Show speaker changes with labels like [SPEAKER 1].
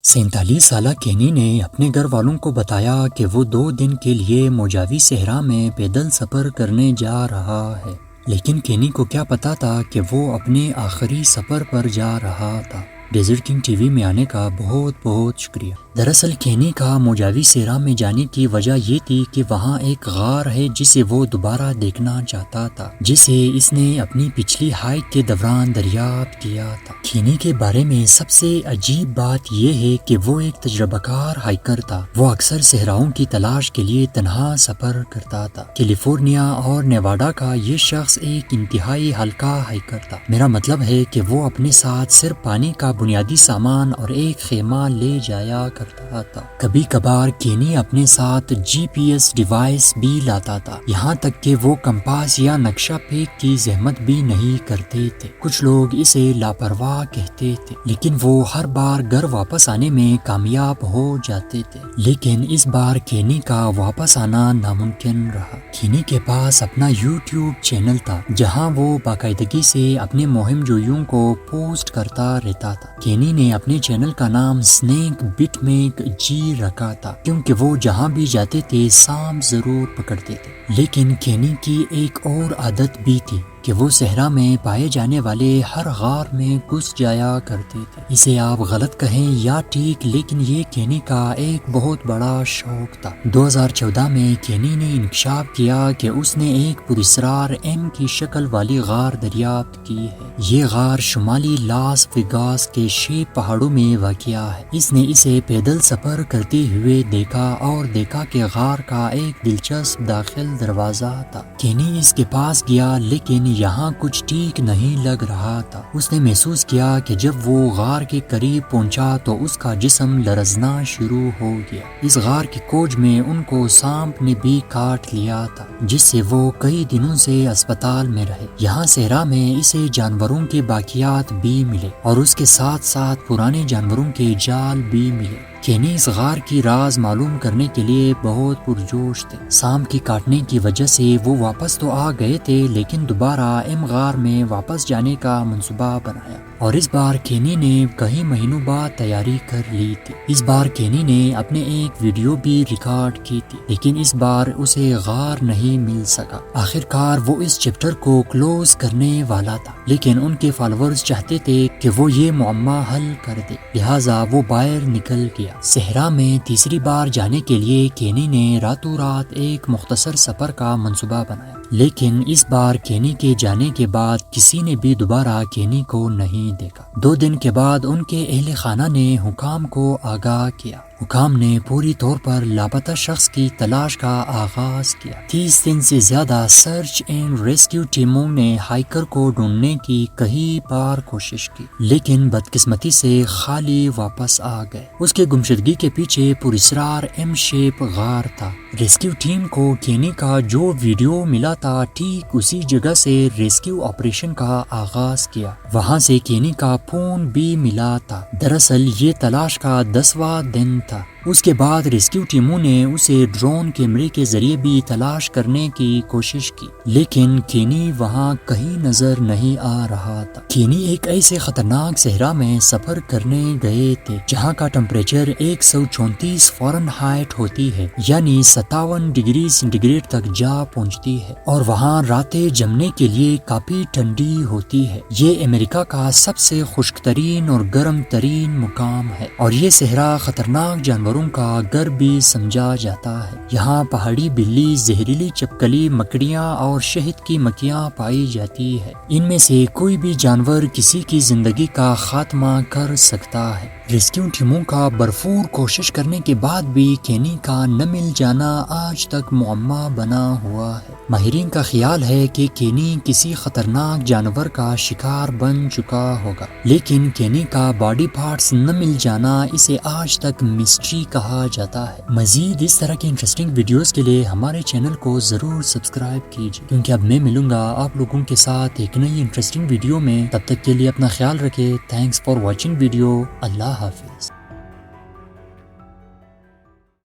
[SPEAKER 1] 47 سالہ کینی نے اپنے گھر والوں کو بتایا کہ وہ 2 دن کے لیے موجاوی صحرا میں پیدل سفر کرنے جا رہا ہے، لیکن کینی کو کیا پتا تھا کہ وہ اپنے آخری سفر پر جا رہا تھا۔ ڈیزرٹ کنگ ٹی وی میں آنے کا بہت بہت شکریہ۔ دراصل کینی کا موجاوی صحرا میں جانے کی وجہ یہ تھی کہ وہاں ایک غار ہے جسے وہ دوبارہ دیکھنا چاہتا تھا، جسے اس نے اپنی پچھلی ہائیک کے دوران دریافت کیا تھا۔ کینی کے بارے میں سب سے عجیب بات یہ ہے کہ وہ ایک تجربہ کار ہائیکر تھا۔ وہ اکثر صحراؤں کی تلاش کے لیے تنہا سفر کرتا تھا۔ کیلیفورنیا اور نیواڈا کا یہ شخص ایک انتہائی ہلکا ہائیکر تھا۔ میرا مطلب ہے کہ وہ اپنے ساتھ صرف پانی کا بنیادی سامان اور ایک خیمہ لے جایا کرتا تھا۔ کبھی کبھار کینی اپنے ساتھ جی پی ایس ڈیوائس بھی لاتا تھا، یہاں تک کہ وہ کمپاس یا نقشہ پیک کی زحمت بھی نہیں کرتے تھے۔ کچھ لوگ اسے لاپرواہ کہتے تھے، لیکن وہ ہر بار گھر واپس آنے میں کامیاب ہو جاتے تھے۔ لیکن اس بار کینی کا واپس آنا ناممکن رہا۔ کینی کے پاس اپنا یوٹیوب چینل تھا، جہاں وہ باقاعدگی سے اپنے مہم جوئیوں کو پوسٹ کرتا رہتا تھا۔ کینی نے اپنے چینل کا نام سنیک بٹ میک جی رکھا تھا، کیونکہ وہ جہاں بھی جاتے تھے سانپ ضرور پکڑتے تھے۔ لیکن کینی کی ایک اور عادت بھی تھی کہ وہ صحرا میں پائے جانے والے ہر غار میں گھس جایا کرتے تھے۔ اسے آپ غلط کہیں یا ٹھیک، لیکن یہ کینی کا ایک بہت بڑا شوق تھا۔ 2014 میں کینی نے انکشاف کیا کہ اس نے ایک پراسرار ایم کی شکل والی غار دریافت کی ہے۔ یہ غار شمالی لاس ویگاس کے شیپ پہاڑوں میں واقع ہے۔ اس نے اسے پیدل سفر کرتے ہوئے دیکھا اور دیکھا کہ غار کا ایک دلچسپ داخل دروازہ تھا۔ کینی اس کے پاس گیا، لیکن یہاں کچھ ٹھیک نہیں لگ رہا تھا۔ اس نے محسوس کیا کہ جب وہ غار کے قریب پہنچا تو اس کا جسم لرزنا شروع ہو گیا۔ اس غار کی کھوج میں ان کو سانپ نے بھی کاٹ لیا تھا، جس سے وہ کئی دنوں سے اسپتال میں رہے۔ یہاں صحرا میں اسے جانوروں کے باقیات بھی ملے اور اس کے ساتھ ساتھ پرانے جانوروں کے جال بھی ملے۔ کینی اس غار کی راز معلوم کرنے کے لیے بہت پرجوش تھے۔ سانپ کی کاٹنے کی وجہ سے وہ واپس تو آ گئے تھے، لیکن دوبارہ ایم غار میں واپس جانے کا منصوبہ بنایا، اور اس بار کینی نے کئی مہینوں بعد تیاری کر لی تھی۔ اس بار کینی نے اپنے ایک ویڈیو بھی ریکارڈ کی تھی، لیکن اس بار اسے غار نہیں مل سکا۔ آخرکار وہ اس چیپٹر کو کلوز کرنے والا تھا، لیکن ان کے فالوورز چاہتے تھے کہ وہ یہ معمہ حل کر دے، لہٰذا وہ باہر نکل گیا۔ صحرا میں تیسری بار جانے کے لیے کینی نے راتوں رات ایک مختصر سفر کا منصوبہ بنایا، لیکن اس بار کینی کے جانے کے بعد کسی نے بھی دوبارہ کینی کو نہیں دیکھا۔ 2 دن کے بعد ان کے اہل خانہ نے حکام کو آگاہ کیا۔ حکام نے پوری طور پر لاپتہ شخص کی تلاش کا آغاز کیا۔ 30 دن سے زیادہ سرچ اینڈ ریسکیو ٹیموں نے ہائیکر کو ڈھونڈنے کی کئی بار کوشش کی، لیکن بدقسمتی سے خالی واپس آ گئے۔ اس کے گمشدگی کے پیچھے پراسرار ایم شیپ غار تھا۔ ریسکیو ٹیم کو کینی کا جو ویڈیو ملا تھا، ٹھیک اسی جگہ سے ریسکیو آپریشن کا آغاز کیا۔ وہاں سے کینی کا فون بھی ملا تھا۔ دراصل یہ تلاش کا 10واں دن تھا۔ اس کے بعد ریسکیو ٹیموں نے اسے ڈرون کیمرے کے ذریعے بھی تلاش کرنے کی کوشش کی، لیکن کینی وہاں کہیں نظر نہیں آ رہا تھا۔ کینی ایک ایسے خطرناک صحرا میں سفر کرنے گئے تھے جہاں کا ٹمپریچر 134 فارنہائٹ ہوتی ہے، یعنی 57 ڈگری سینٹی گریڈ تک جا پہنچتی ہے، اور وہاں راتیں جمنے کے لیے کافی ٹھنڈی ہوتی ہے۔ یہ امریکہ کا سب سے خشک ترین اور گرم ترین مقام ہے، اور یہ صحرا خطرناک جانوروں کا گھر بھی سمجھا جاتا ہے۔ یہاں پہاڑی بلی، زہریلی چپکلی مکڑیاں اور شہد کی مکھیاں پائی جاتی ہے۔ ان میں سے کوئی بھی جانور کسی کی زندگی کا خاتمہ کر سکتا ہے۔ ریسکیو ٹیموں کا بھرپور کوشش کرنے کے بعد بھی کینی کا نہ مل جانا آج تک معمہ بنا ہوا ہے۔ ماہرین کا خیال ہے کہ کینی کسی خطرناک جانور کا شکار بن چکا ہوگا، لیکن کینی کا باڈی پارٹس نہ مل جانا اسے آج تک مسٹری کہا جاتا ہے۔ مزید اس طرح کی انٹرسٹنگ ویڈیوز کے لیے ہمارے چینل کو ضرور سبسکرائب کیجیے، کیونکہ اب میں ملوں گا آپ لوگوں کے ساتھ ایک نئی انٹرسٹنگ ویڈیو میں۔ تب تک کے لیے اپنا خیال رکھیں۔ Thanks for watching video. اللہ حافظ۔